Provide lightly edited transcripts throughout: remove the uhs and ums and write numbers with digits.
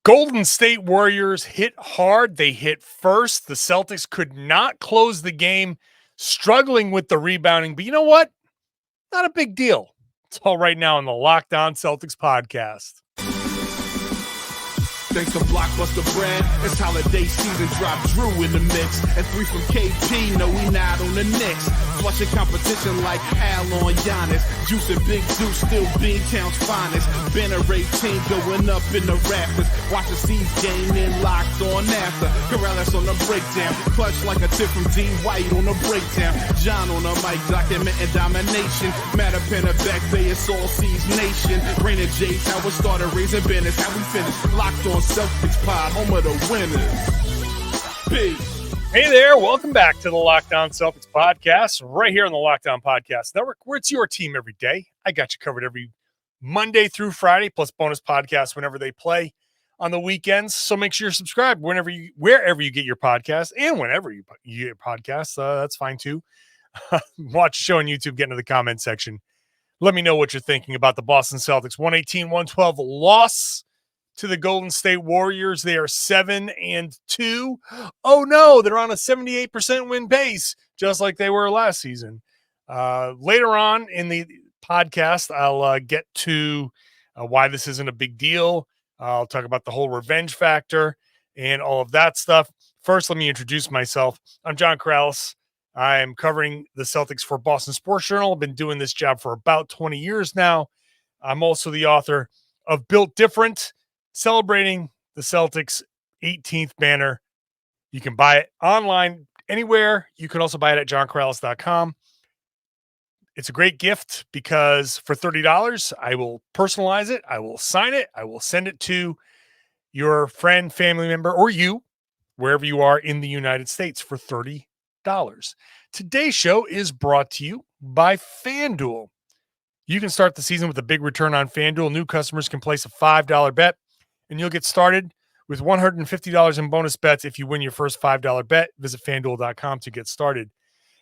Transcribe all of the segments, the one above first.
Golden State Warriors hit hard. They hit first. The Celtics could not close the game, struggling with the rebounding. But you know what? Not a big deal. It's all right now on the Locked On Celtics podcast. Thanks to Blockbuster Brand, it's holiday season. Drop Drew in the mix, and 3 from KP. No, we not on the Knicks. Flushing competition like Al on Giannis. Juice and Big Juice, still Beantown's finest. Banner 18 going up in the rafters. Watch the C's game in Locked On after. Karalis on the breakdown, clutch like a tip from D. White on the breakdown. John on the mic documenting domination. Matter pen a back bay, it's all C's nation. Rain and J's, how we started raising business, how we finished. Locked On Celtics pod, home of the winners. Peace. Hey there, welcome back to the Locked On Celtics podcast, right here on the Locked On Podcast Network, where it's your team every day. I got you covered every Monday through Friday, plus bonus podcasts whenever they play on the weekends. So make sure you're subscribed wherever you get your podcasts, and whenever you get podcasts, that's fine too. Watch the show on YouTube, get into the comment section. Let me know what you're thinking about the Boston Celtics 118-112 loss to the Golden State Warriors. They are 7-2. Oh no, they're on a 78% win pace, just like they were last season. Later on in the podcast, I'll get to why this isn't a big deal. I'll talk about the whole revenge factor and all of that stuff. First, let me introduce myself. I'm John Karalis. I'm covering the Celtics for Boston Sports Journal. I've been doing this job for about 20 years now. I'm also the author of Built Different, celebrating the Celtics' 18th banner. You can buy it online anywhere. You can also buy it at johnkaralis.com. It's a great gift because for $30, I will personalize it. I will sign it. I will send it to your friend, family member, or you, wherever you are in the United States, for $30. Today's show is brought to you by FanDuel. You can start the season with a big return on FanDuel. New customers can place a $5 bet, and you'll get started with $150 in bonus bets if you win your first $5 bet. Visit FanDuel.com to get started.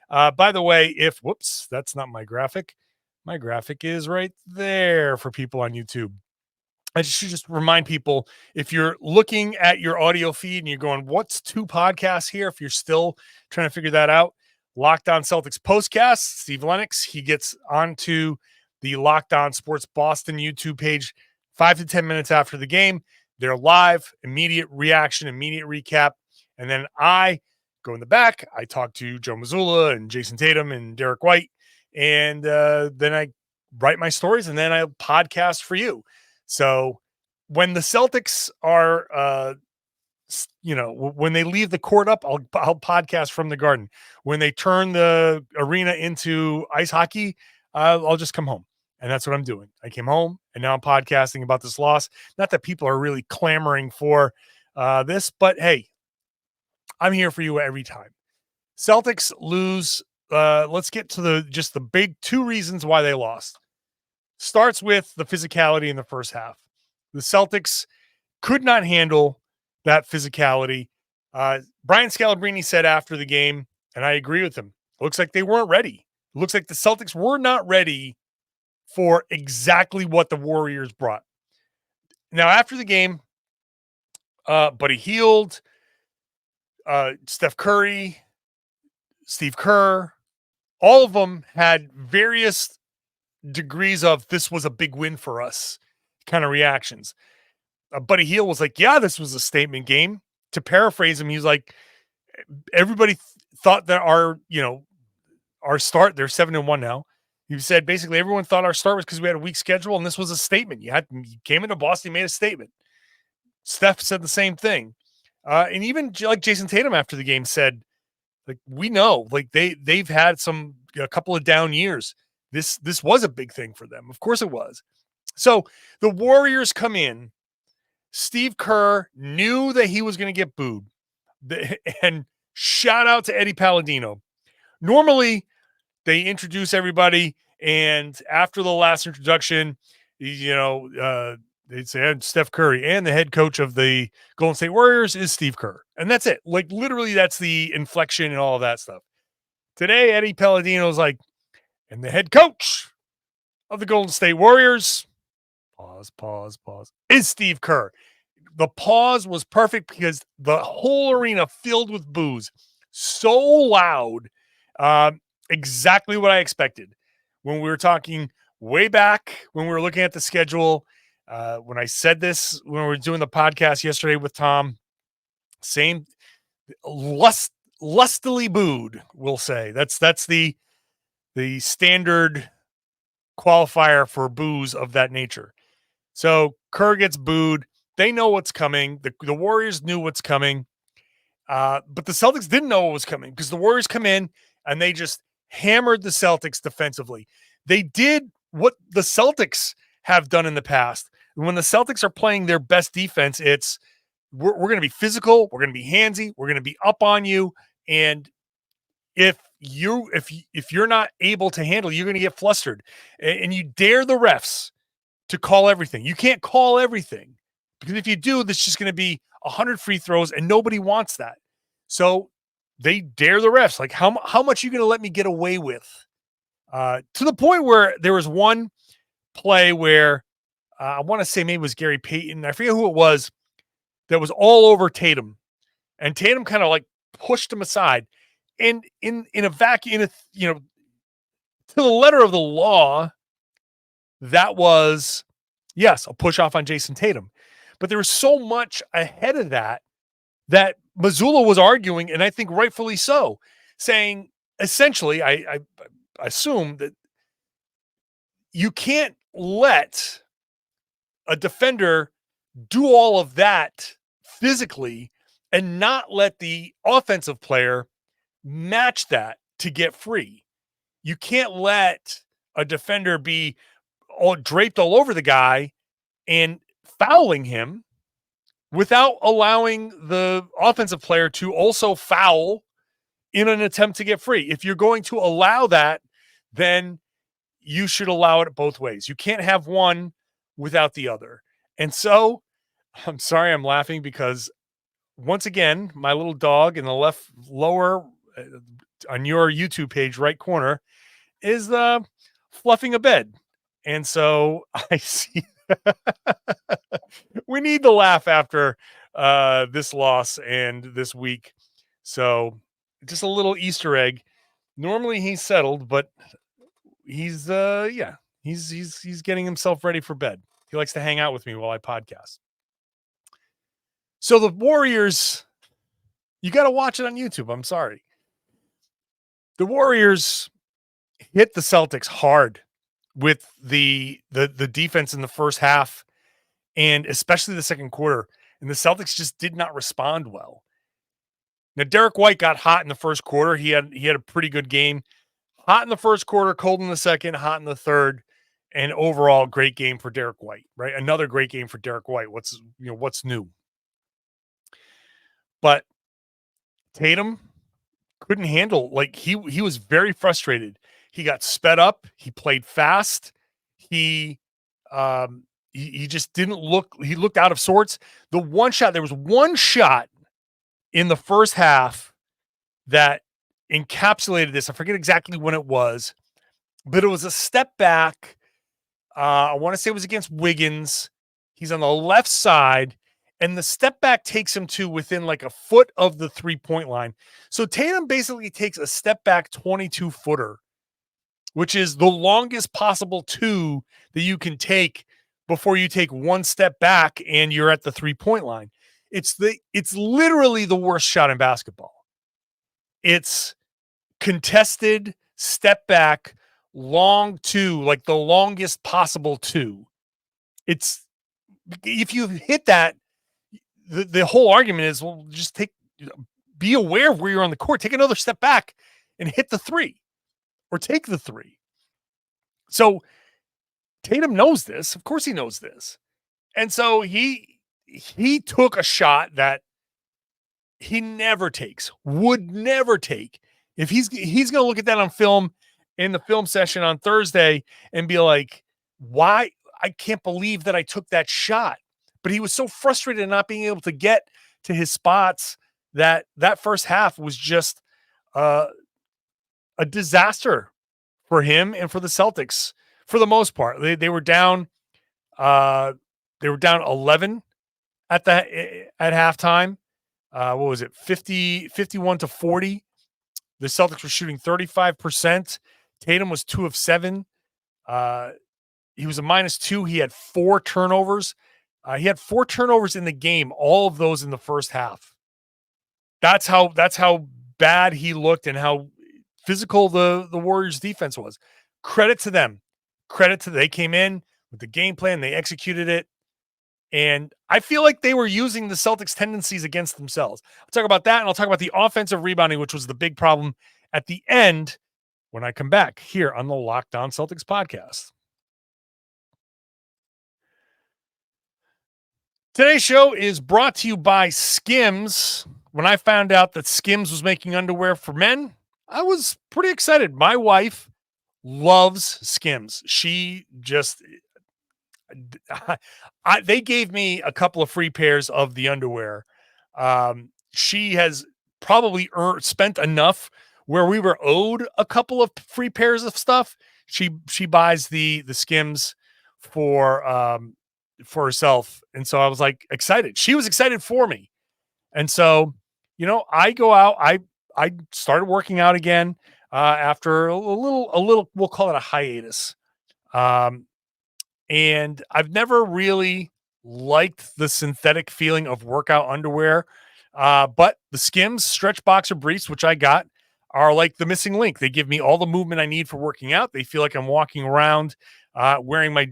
By the way, whoops, that's not my graphic. My graphic is right there for people on YouTube. I should just remind people, if you're looking at your audio feed and you're going, what's two podcasts here? If you're still trying to figure that out, Locked On Celtics Postcast, Steve Lennox, he gets onto the Locked On Sports Boston YouTube page 5 to 10 minutes after the game. They're live, immediate reaction, immediate recap. And then I go in the back. I talk to Joe Mazzulla and Jayson Tatum and Derek White. And then I write my stories, and then I podcast for you. So when the Celtics are, when they leave the court up, I'll podcast from the Garden. When they turn the arena into ice hockey, I'll just come home. And that's what I'm doing. I came home, and now I'm podcasting about this loss. Not that people are really clamoring for this, but hey, I'm here for you every time. Celtics lose. Let's get to the big two reasons why they lost. Starts with the physicality in the first half. The Celtics could not handle that physicality. Brian Scalabrine said after the game, and I agree with him, it looks like they weren't ready. It looks like the Celtics were not ready for exactly what the Warriors brought. Now, after the game, Buddy Hield, Steph Curry, Steve Kerr, all of them had various degrees of this was a big win for us kind of reactions. Buddy Hield was like, yeah, this was a statement game. To paraphrase him, he's like, everybody thought that our start, they're 7-1 now. He said basically everyone thought our start was because we had a weak schedule, and this was a statement. You came into Boston, made a statement. Steph said the same thing. And even like Jayson Tatum after the game said, like, we know, like they've had a couple of down years. This was a big thing for them. Of course it was. So the Warriors come in. Steve Kerr knew that he was going to get booed. And shout out to Eddie Palladino. Normally, they introduce everybody, and after the last introduction, they'd say Steph Curry, and the head coach of the Golden State Warriors is Steve Kerr. And that's it. Like, literally, that's the inflection and all of that stuff. Today, Eddie Palladino's like, and the head coach of the Golden State Warriors, pause, is Steve Kerr. the pause was perfect because the whole arena filled with boos. So loud. Exactly what I expected. When we were talking way back, when we were looking at the schedule, when I said this, when we were doing the podcast yesterday with Tom, same lustily booed, we'll say. That's the standard qualifier for boos of that nature. So Kerr gets booed. They know what's coming. The Warriors knew what's coming. But the Celtics didn't know what was coming because the Warriors come in and they just hammered the Celtics defensively. They did what the Celtics have done in the past. When the Celtics are playing their best defense, it's we're going to be physical, we're going to be handsy, we're going to be up on you, and if you're not able to handle, you're going to get flustered, and you dare the refs to call everything. You can't call everything because if you do, there's just going to be 100 free throws, and nobody wants that. So they dare the refs, like how much are you going to let me get away with? To the point where there was one play where I want to say maybe it was Gary Payton. I forget who it was that was all over Tatum, and Tatum kind of like pushed him aside. And in a vacuum, to the letter of the law, that was, yes, a push off on Jayson Tatum. But there was so much ahead of that Mazzulla was arguing, and I think rightfully so, saying essentially, I assume that you can't let a defender do all of that physically and not let the offensive player match that to get free. You can't let a defender be all draped all over the guy and fouling him without allowing the offensive player to also foul in an attempt to get free. If you're going to allow that, then you should allow it both ways. You can't have one without the other. And so I'm sorry, I'm laughing because once again, my little dog in the left lower on your YouTube page, right corner, is fluffing a bed. And so I see we need to laugh after this loss and this week. So just a little Easter egg. Normally he's settled, but he's getting himself ready for bed. He likes to hang out with me while I podcast. So the Warriors, you got to watch it on YouTube. I'm sorry. The Warriors hit the Celtics hard with the defense in the first half and especially the second quarter. And the Celtics just did not respond well. Now, Derek White got hot in the first quarter. He had a pretty good game. Hot in the first quarter, cold in the second, hot in the third, and overall great game for Derek White, right? Another great game for Derek White. What's new? But Tatum couldn't handle, like he was very frustrated. He got sped up. He played fast. He just didn't look, he looked out of sorts. There was one shot in the first half that encapsulated this. I forget exactly when it was, but it was a step back. I want to say it was against Wiggins. He's on the left side, and the step back takes him to within like a foot of the 3-point line. So Tatum basically takes a step back 22-footer, which is the longest possible two that you can take before you take one step back and you're at the 3-point line. It's literally the worst shot in basketball. It's contested step back, long two, like the longest possible two. It's, if you hit that, the whole argument is, well, just be aware of where you're on the court, take another step back and hit the three or take the three. So Tatum knows this. Of course he knows this. And so he took a shot that he never takes, would never take. If he's going to look at that on film in the film session on Thursday and be like, why? I can't believe that I took that shot. But he was so frustrated in not being able to get to his spots that first half was just a disaster for him and for the Celtics for the most part. They were down 11 at halftime. What was it? 51-40. The Celtics were shooting 35%. Tatum was 2 of 7. He was a -2. He had 4 turnovers. He had 4 turnovers in the game, all of those in the first half. That's how bad he looked and how physical the Warriors defense was. Credit to them. They came in with the game plan, they executed it. And I feel like they were using the Celtics' tendencies against themselves. I'll talk about that, and I'll talk about the offensive rebounding, which was the big problem at the end when I come back here on the Locked On Celtics podcast. Today's show is brought to you by Skims. When I found out that Skims was making underwear for men, I was pretty excited. My wife loves Skims. She just they gave me a couple of free pairs of the underwear. She has probably spent enough where we were owed a couple of free pairs of stuff. She buys the Skims for herself, and so I was like excited. She was excited for me, and so I go out. I started working out again after a little. We'll call it a hiatus. And I've never really liked the synthetic feeling of workout underwear. But the Skims stretch boxer briefs, which I got, are like the missing link. They give me all the movement I need for working out. They feel like I'm walking around wearing my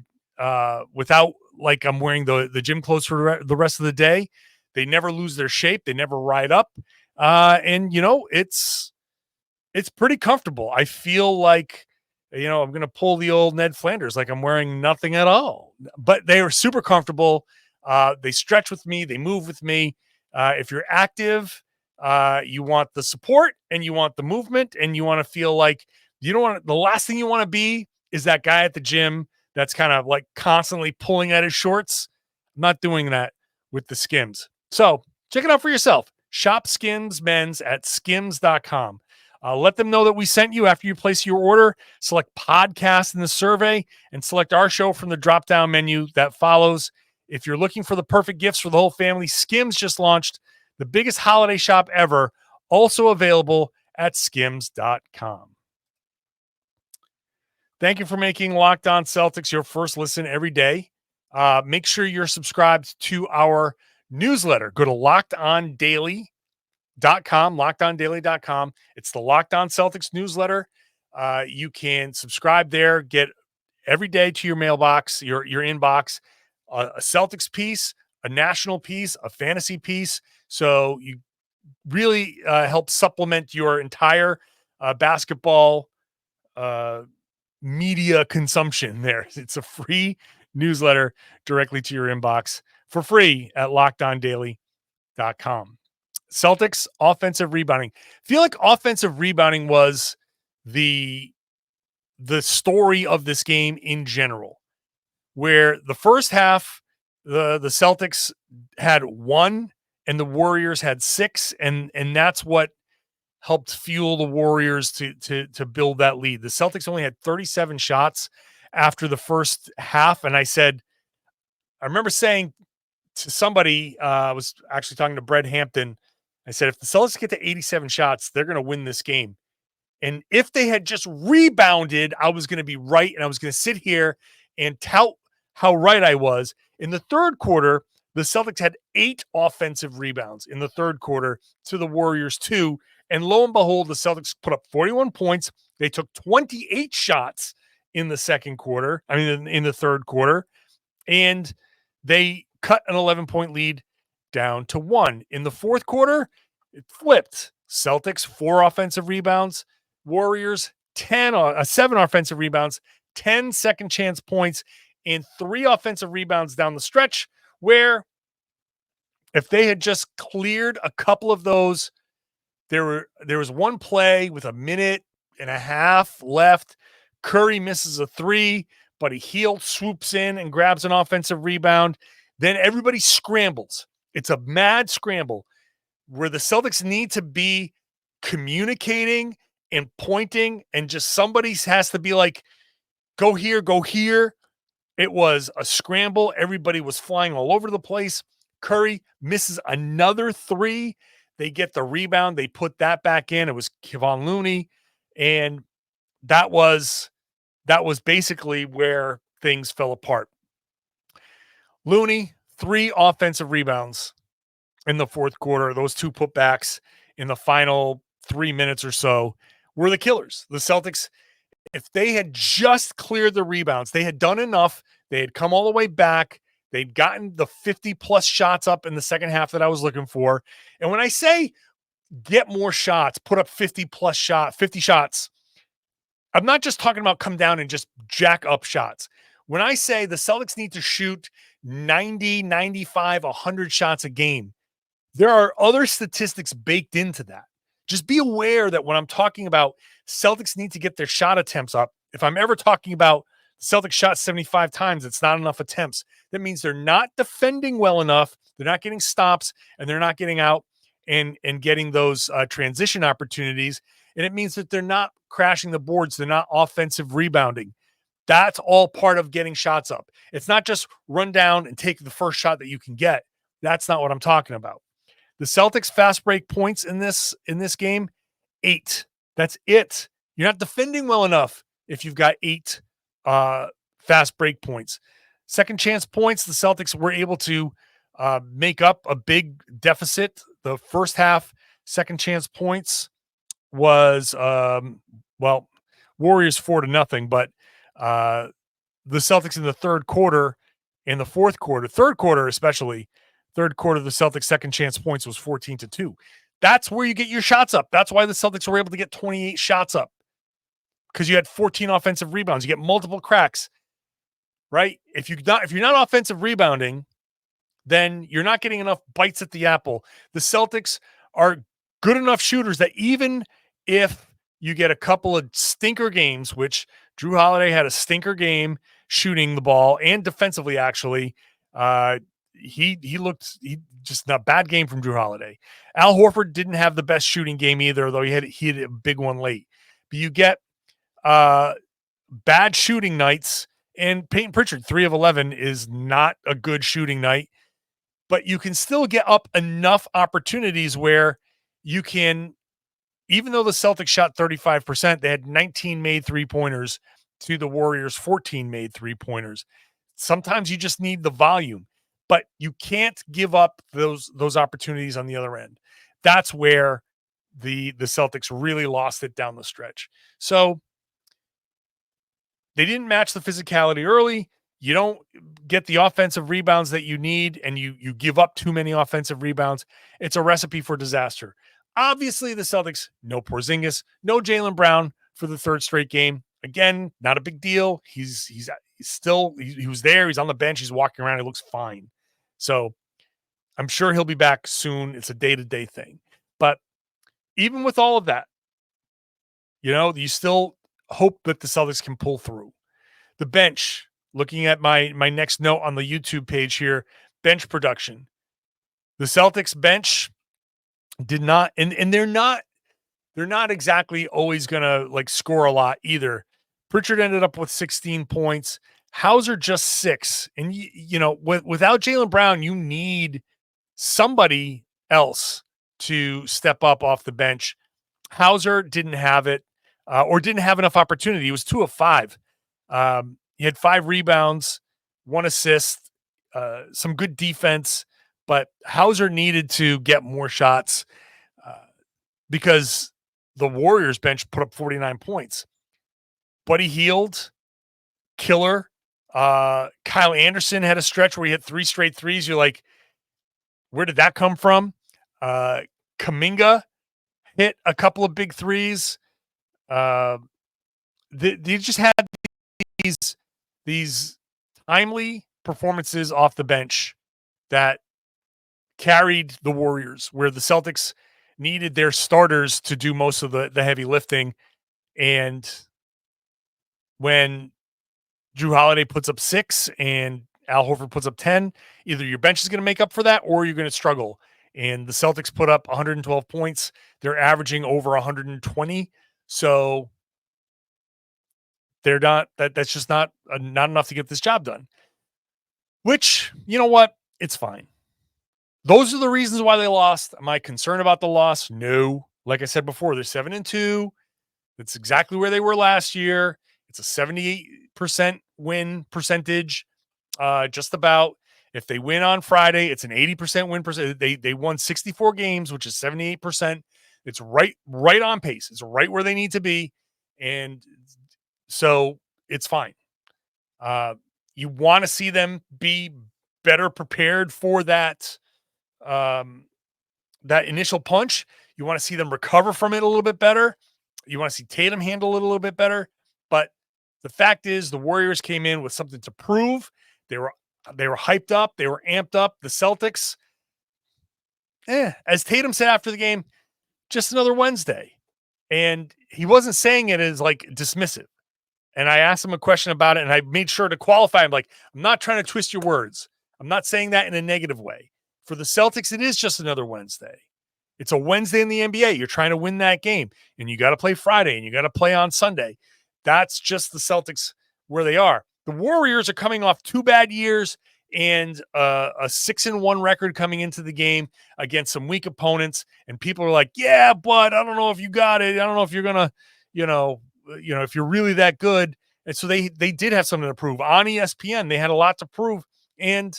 without like I'm wearing the gym clothes for the rest of the day. They never lose their shape. They never ride up. And it's pretty comfortable. I feel like I'm going to pull the old Ned Flanders, like I'm wearing nothing at all. But they are super comfortable. They stretch with me. They move with me. If you're active, you want the support and you want the movement and you want to feel like the last thing you want to be is that guy at the gym that's kind of like constantly pulling at his shorts. I'm not doing that with the Skims. So check it out for yourself. Shop Skims Men's at skims.com. Let them know that we sent you after you place your order. Select podcast in the survey and select our show from the drop-down menu that follows. If you're looking for the perfect gifts for the whole family, Skims just launched the biggest holiday shop ever, also available at skims.com. Thank you for making Locked On Celtics your first listen every day. Make sure you're subscribed to our newsletter. Go to lockedondaily.com, lockedondaily.com. It's the Locked On Celtics newsletter. You can subscribe there, get every day to your mailbox, your inbox, a Celtics piece, a national piece, a fantasy piece. So you really help supplement your entire basketball media consumption there. It's a free newsletter directly to your inbox for free at lockedondaily.com. Celtics offensive rebounding. I feel like offensive rebounding was the story of this game in general, where the first half, the Celtics had 1 and the Warriors had 6, and that's what helped fuel the Warriors to build that lead. The Celtics only had 37 shots after the first half, and I remember saying to somebody, I was actually talking to Brett Hampton. I said, if the Celtics get to 87 shots, they're going to win this game. And if they had just rebounded, I was going to be right. And I was going to sit here and tout how right I was. In the third quarter, the Celtics had 8 offensive rebounds in the third quarter to the Warriors 2. And lo and behold, the Celtics put up 41 points. They took 28 shots in the second quarter. I mean, in the third quarter. And they cut an 11-point lead down to 1. In the fourth quarter, it flipped. Celtics 4 offensive rebounds, Warriors 7 offensive rebounds, 10 second chance points, and 3 offensive rebounds down the stretch, where if they had just cleared a couple of those, there was one play with a minute and a half left. Curry misses a 3, but Hield swoops in and grabs an offensive rebound. Then everybody scrambles. It's a mad scramble where the Celtics need to be communicating and pointing, and just somebody has to be like, go here, go here. It was a scramble. Everybody was flying all over the place. Curry misses another three. They get the rebound. They put that back in. It was Kevon Looney. And that was basically where things fell apart. Looney, 3 offensive rebounds in the fourth quarter. Those 2 putbacks in the final 3 minutes or so were the killers. The Celtics, if they had just cleared the rebounds, they had done enough. They had come all the way back. They'd gotten the 50-plus shots up in the second half that I was looking for. And when I say get more shots, put up 50 shots, I'm not just talking about come down and just jack up shots. When I say the Celtics need to shoot 90, 95, 100 shots a game, there are other statistics baked into that. Just be aware that when I'm talking about Celtics need to get their shot attempts up, if I'm ever talking about Celtics shot 75 times, it's not enough attempts. That means they're not defending well enough. They're not getting stops, and they're not getting out and getting those transition opportunities. And it means that they're not crashing the boards. They're not offensive rebounding. That's all part of getting shots up. It's not just run down and take the first shot that you can get. That's not what I'm talking about. The Celtics fast break points in this game, 8. That's it. You're not defending well enough if you've got 8 fast break points. Second chance points, the Celtics were able to make up a big deficit. The first half second chance points was Warriors 4-0, but the Celtics in the third quarter and the fourth quarter, third quarter, the Celtics second chance points was 14-2. That's where you get your shots up. That's why the Celtics were able to get 28 shots up, because you had 14 offensive rebounds. You get multiple cracks, right? If you're not offensive rebounding, then you're not getting enough bites at the apple. The Celtics are good enough shooters that even if you get a couple of stinker games, which Drew Holiday had a stinker game shooting the ball and defensively, actually, he just not bad game from Drew Holiday. Al Horford didn't have the best shooting game either, though he had a big one late. But you get bad shooting nights, and Peyton Pritchard, 3 of 11 is not a good shooting night, but you can still get up enough opportunities where you can, even though the Celtics shot 35%, they had 19 made 3-pointers to the Warriors' 14 made 3-pointers. Sometimes you just need the volume, but you can't give up those opportunities on the other end. That's where the Celtics really lost it down the stretch. So they didn't match the physicality early. You don't get the offensive rebounds that you need, and you give up too many offensive rebounds. It's a recipe for disaster. Obviously, the Celtics, no Porzingis, no Jaylen Brown for the third straight game. Again, not a big deal. He was there. He's on the bench. He's walking around. He looks fine. So I'm sure he'll be back soon. It's a day-to-day thing. But even with all of that, you still hope that the Celtics can pull through. The bench, looking at my next note on the YouTube page here, bench production. The Celtics bench did not, and they're not exactly always gonna score a lot either. Pritchard ended up with 16 points. Hauser just 6. And without Jaylen Brown, you need somebody else to step up off the bench. Hauser didn't have it, or didn't have enough opportunity. He was 2 of 5. He had 5 rebounds, 1 assist, some good defense, but Hauser needed to get more shots because the Warriors bench put up 49 points. Buddy Hield, killer. Kyle Anderson had a stretch where he hit 3 straight threes. You're like, where did that come from? Kuminga hit a couple of big threes. They just had these timely performances off the bench that carried the Warriors, where the Celtics needed their starters to do most of the heavy lifting. And when Drew Holiday puts up 6 and Al Horford puts up 10, either your bench is going to make up for that or you're going to struggle. And the Celtics put up 112 points. They're averaging over 120. So they're not, that's just not enough to get this job done. Which, you know what? It's fine. Those are the reasons why they lost. Am I concerned about the loss? No. Like I said before, they're 7-2. That's exactly where they were last year. It's a 78% win percentage, just about. If they win on Friday, it's an 80% win percent. They won 64 games, which is 78%. It's right on pace. It's right where they need to be, and so it's fine. You want to see them be better prepared for that that initial punch. You want to see them recover from it a little bit better. You want to see Tatum handle it a little bit better. But the fact is, the Warriors came in with something to prove. They were hyped up. They were amped up. The Celtics, as Tatum said after the game, just another Wednesday. And he wasn't saying it as like dismissive. And I asked him a question about it, and I made sure to qualify him. Like, I'm not trying to twist your words. I'm not saying that in a negative way. For the Celtics, it is just another Wednesday. It's a Wednesday in the NBA. You're trying to win that game, and you got to play Friday, and you got to play on Sunday. That's just the Celtics where they are. The Warriors are coming off 2 bad years and a 6-1 record coming into the game against some weak opponents. And people are like, yeah, but I don't know if you got it. I don't know if you're going to, if you're really that good. And so they did have something to prove. On ESPN, they had a lot to prove, and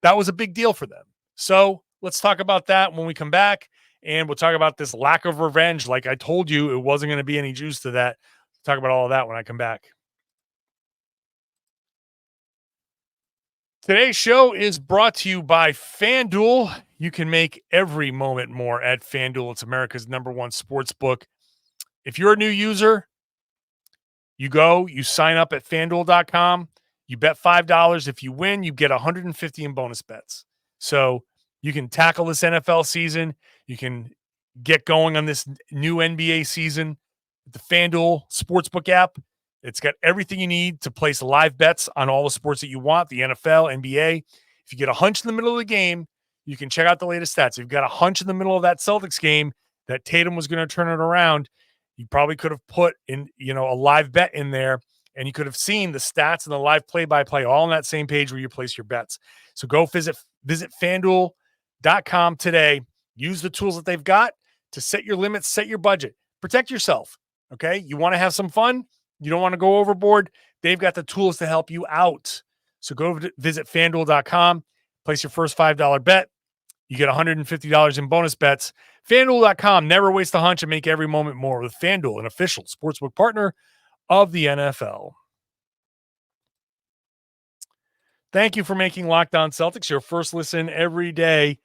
that was a big deal for them. So let's talk about that when we come back, and we'll talk about this lack of revenge. Like I told you, it wasn't going to be any juice to that. We'll talk about all of that when I come back. Today's show is brought to you by FanDuel. You can make every moment more at FanDuel. It's America's #1 sports book. If you're a new user, you sign up at FanDuel.com. You bet $5. If you win, you get $150 in bonus bets. So you can tackle this NFL season. You can get going on this new NBA season. The FanDuel Sportsbook app, it's got everything you need to place live bets on all the sports that you want, the NFL, NBA. If you get a hunch in the middle of the game, you can check out the latest stats. If you've got a hunch in the middle of that Celtics game that Tatum was going to turn it around, you probably could have put in, a live bet in there, and you could have seen the stats and the live play-by-play all on that same page where you place your bets. So go visit FanDuel.com today. Use the tools that they've got to set your limits, set your budget, protect yourself. Okay. You want to have some fun. You don't want to go overboard. They've got the tools to help you out. So go visit FanDuel.com, place your first $5 bet. You get $150 in bonus bets. FanDuel.com, never waste a hunch and make every moment more with FanDuel, an official sportsbook partner of the NFL. Thank you for making Locked On Celtics your first listen every day.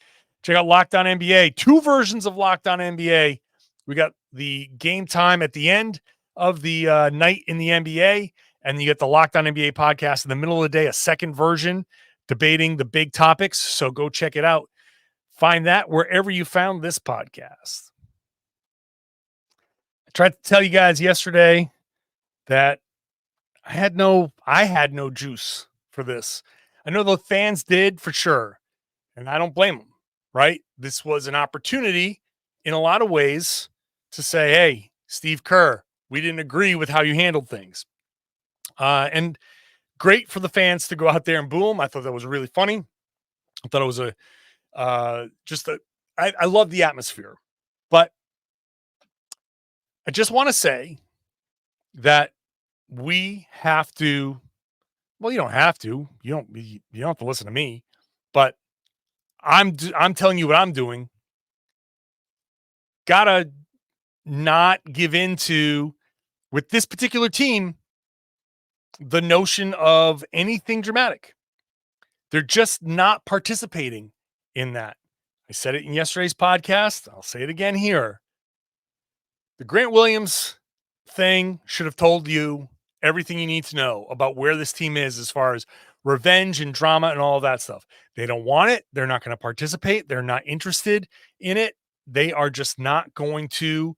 Check out Locked On NBA, 2 versions of Locked On NBA. We got the game time at the end of the night in the NBA, and you get the Locked On NBA podcast in the middle of the day, a second version debating the big topics. So go check it out. Find that wherever you found this podcast. I tried to tell you guys yesterday that I had no juice for this. I know the fans did for sure, and I don't blame them, right? This was an opportunity in a lot of ways to say, hey, Steve Kerr, we didn't agree with how you handled things. And great for the fans to go out there and boo him. I thought that was really funny. I thought it was I love the atmosphere. But I just want to say that we have to, well, you don't have to. You don't have to listen to me. But I'm telling you what I'm doing. Gotta not give into, with this particular team, the notion of anything dramatic. They're just not participating in that. I said it in yesterday's podcast. I'll say it again here. The Grant Williams thing should have told you everything you need to know about where this team is as far as revenge and drama and all of that stuff. They don't want it. They're not going to participate. They're not interested in it. They are just not going to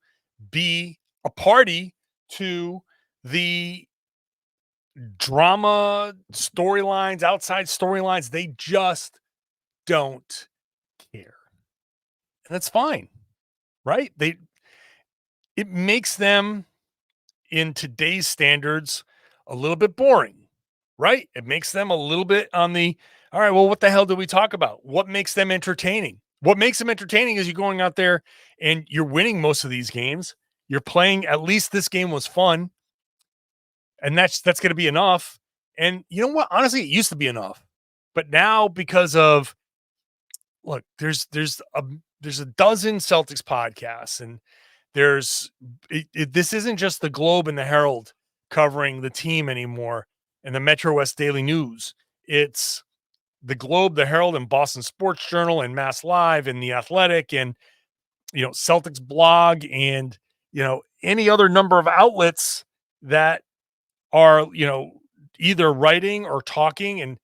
be a party to the drama storylines, outside storylines. They just don't care. And that's fine, right? It makes them, in today's standards, a little bit boring, right? It makes them a little bit on the, All right, well, what the hell did we talk about? What makes them entertaining? What makes them entertaining is you're going out there and you're winning most of these games. You're playing, at least this game was fun, and that's going to be enough. And you know what? Honestly, it used to be enough. But now, because of, look, there's a dozen Celtics podcasts, and this isn't just the Globe and the Herald covering the team anymore, and the Metro West Daily News. It's the Globe, the Herald, and Boston Sports Journal, and Mass Live, and the Athletic, and Celtics blog, and any other number of outlets that are either writing or talking. And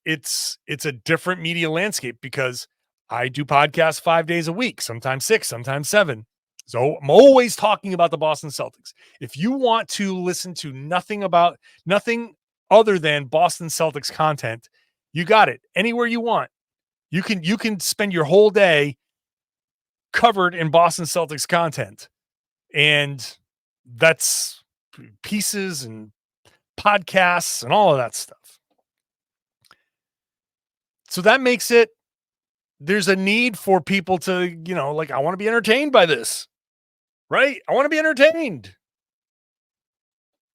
it's a different media landscape, because I do podcasts 5 days a week, sometimes 6, sometimes 7. So I'm always talking about the Boston Celtics. If you want to listen to nothing other than Boston Celtics content, you got it anywhere you want. You can spend your whole day covered in Boston Celtics content, and that's pieces and podcasts and all of that stuff. So that makes it, there's a need for people to, I want to be entertained by this, right? I want to be entertained.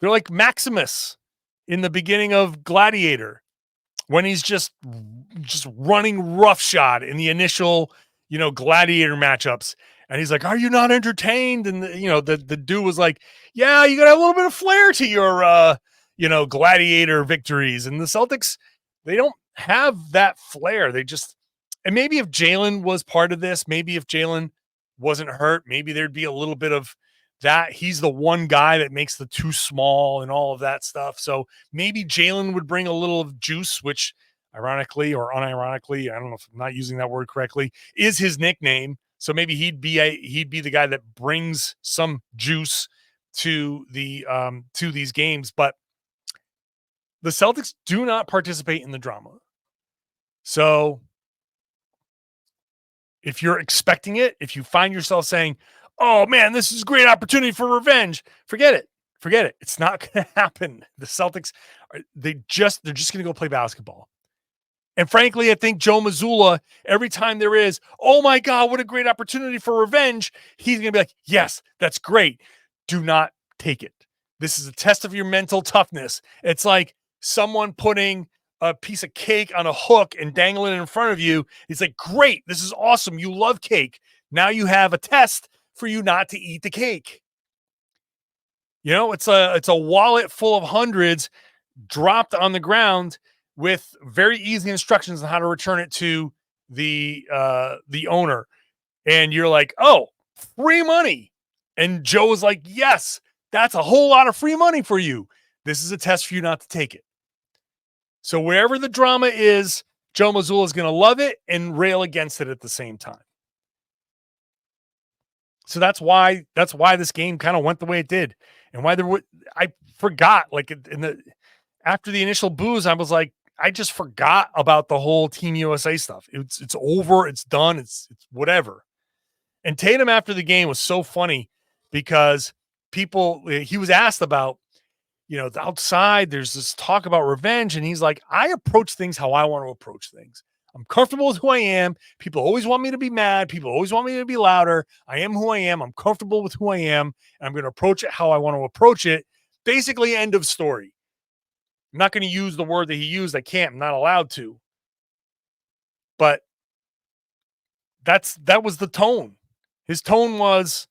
They're like Maximus in the beginning of Gladiator, when he's just running roughshod in the initial, Gladiator matchups. And he's like, "Are you not entertained?" And the dude was like, "Yeah, you got to have a little bit of flair to your, Gladiator victories." And the Celtics, they don't have that flair. And maybe if Jaylen was part of this, maybe if Jaylen wasn't hurt, maybe there'd be a little bit of that. He's the one guy that makes the too small and all of that stuff. So maybe Jaylen would bring a little of juice, which ironically or unironically, I don't know if I'm not using that word correctly, is his nickname. So maybe he'd be the guy that brings some juice to these games. But the Celtics do not participate in the drama. So if you're expecting it, if you find yourself saying, "Oh man, this is a great opportunity for revenge," forget it. It's not going to happen. The Celtics, they're just going to go play basketball. And frankly, I think Joe Mazzulla, every time there is, "Oh my God, what a great opportunity for revenge," he's going to be like, "Yes, that's great. Do not take it. This is a test of your mental toughness." It's like someone putting a piece of cake on a hook and dangling it in front of you. It's like, "Great, this is awesome. You love cake. Now you have a test for you not to eat the cake." It's a wallet full of hundreds dropped on the ground with very easy instructions on how to return it to the owner. And you're like, "Oh, free money." And Joe was like, "Yes, that's a whole lot of free money for you. This is a test for you not to take it." So wherever the drama is, Joe Mazzulla is going to love it and rail against it at the same time. So that's why this game kind of went the way it did, and why I forgot, like, after the initial boos, I was like, I just forgot about the whole Team USA stuff. It's over. It's done. It's whatever. And Tatum after the game was so funny, because he was asked about, the outside, there's this talk about revenge. And he's like, "I approach things how I want to approach things. I'm comfortable with who I am. People always want me to be mad. People always want me to be louder. I am who I am. I'm comfortable with who I am. And I'm going to approach it how I want to approach it." Basically, end of story. I'm not going to use the word that he used. I can't. I'm not allowed to. But that was the tone. His tone was,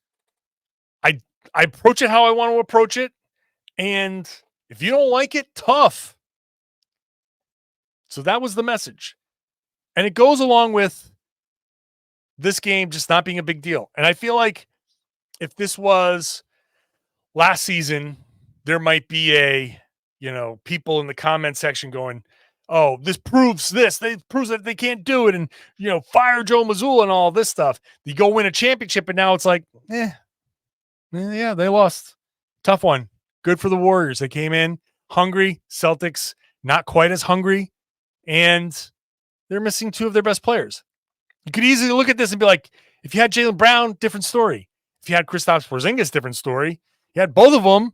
I approach it how I want to approach it. And if you don't like it, tough. So that was the message. And it goes along with this game just not being a big deal. And I feel like if this was last season, there might be people in the comment section going, "Oh, this proves this. It proves that they can't do it. And, fire Joe Mazzulla and all this stuff." You go win a championship, and now it's like, yeah, they lost. Tough one. Good for the Warriors. They came in hungry. Celtics, not quite as hungry. And they're missing 2 of their best players. You could easily look at this and be like, if you had Jaylen Brown, different story. If you had Kristaps Porzingis, different story. You had both of them.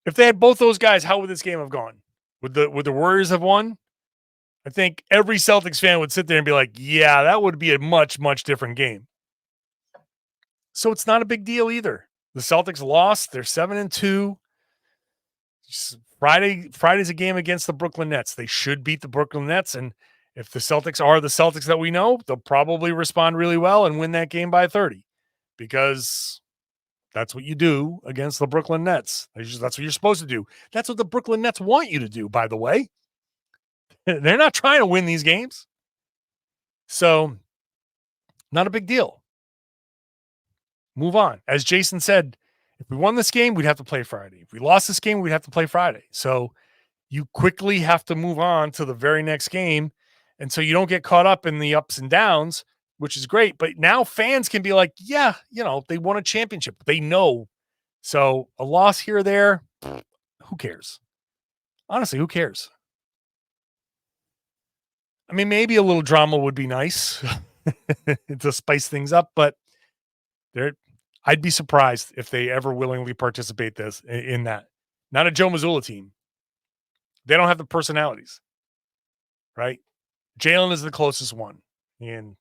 If they had both those guys, how would this game have gone? Would the Warriors have won? I think every Celtics fan would sit there and be like, yeah, that would be a much, much different game. So it's not a big deal either. The Celtics lost. They're 7-2. Friday's a game against the Brooklyn Nets. They should beat the Brooklyn Nets. And if the Celtics are the Celtics that we know, they'll probably respond really well and win that game by 30 because that's what you do against the Brooklyn Nets. That's what you're supposed to do. That's what the Brooklyn Nets want you to do, by the way. They're not trying to win these games. So, not a big deal. Move on. As Jason said, if we won this game, we'd have to play Friday. If we lost this game, we'd have to play Friday. So, you quickly have to move on to the very next game. And so you don't get caught up in the ups and downs, which is great. But now fans can be like, yeah, they won a championship. They know. So a loss here or there, who cares? Honestly, who cares? I mean, maybe a little drama would be nice to spice things up, but I'd be surprised if they ever willingly participate in that. Not a Joe Mazzulla team. They don't have the personalities, right? Jaylen is the closest one, and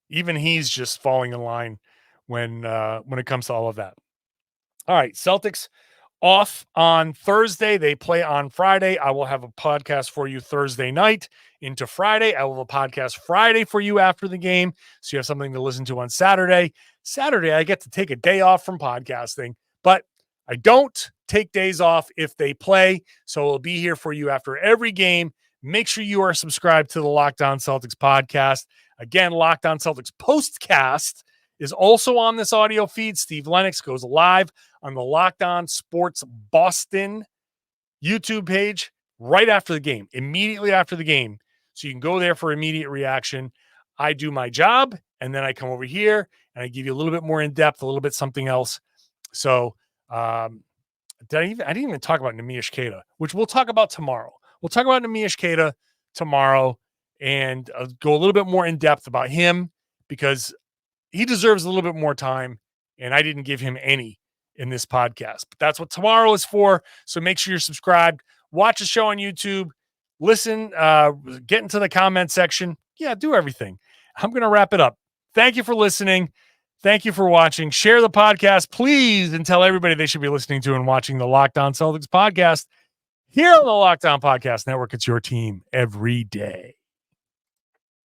even he's just falling in line when it comes to all of that. All right, Celtics off on Thursday. They play on Friday. I will have a podcast for you Thursday night into Friday. I will have a podcast Friday for you after the game, so you have something to listen to on Saturday. Saturday, I get to take a day off from podcasting, but I don't take days off if they play, so I'll be here for you after every game. Make sure you are subscribed to the Locked On Celtics podcast. Again, Locked On Celtics postcast is also on this audio feed. Steve Lennox goes live on the Locked On Sports Boston YouTube page right after the game, immediately after the game. So you can go there for immediate reaction. I do my job, and then I come over here, and I give you a little bit more in depth, a little bit something else. So I didn't even talk about Neemias Queta, which we'll talk about tomorrow. We'll talk about Neemias Queta tomorrow and go a little bit more in depth about him because he deserves a little bit more time, and I didn't give him any in this podcast. But that's what tomorrow is for, so make sure you're subscribed. Watch the show on YouTube. Listen, get into the comment section. Yeah, do everything. I'm going to wrap it up. Thank you for listening. Thank you for watching. Share the podcast, please, and tell everybody they should be listening to and watching the Locked On Celtics podcast. Here on the Locked On Podcast Network, it's your team every day.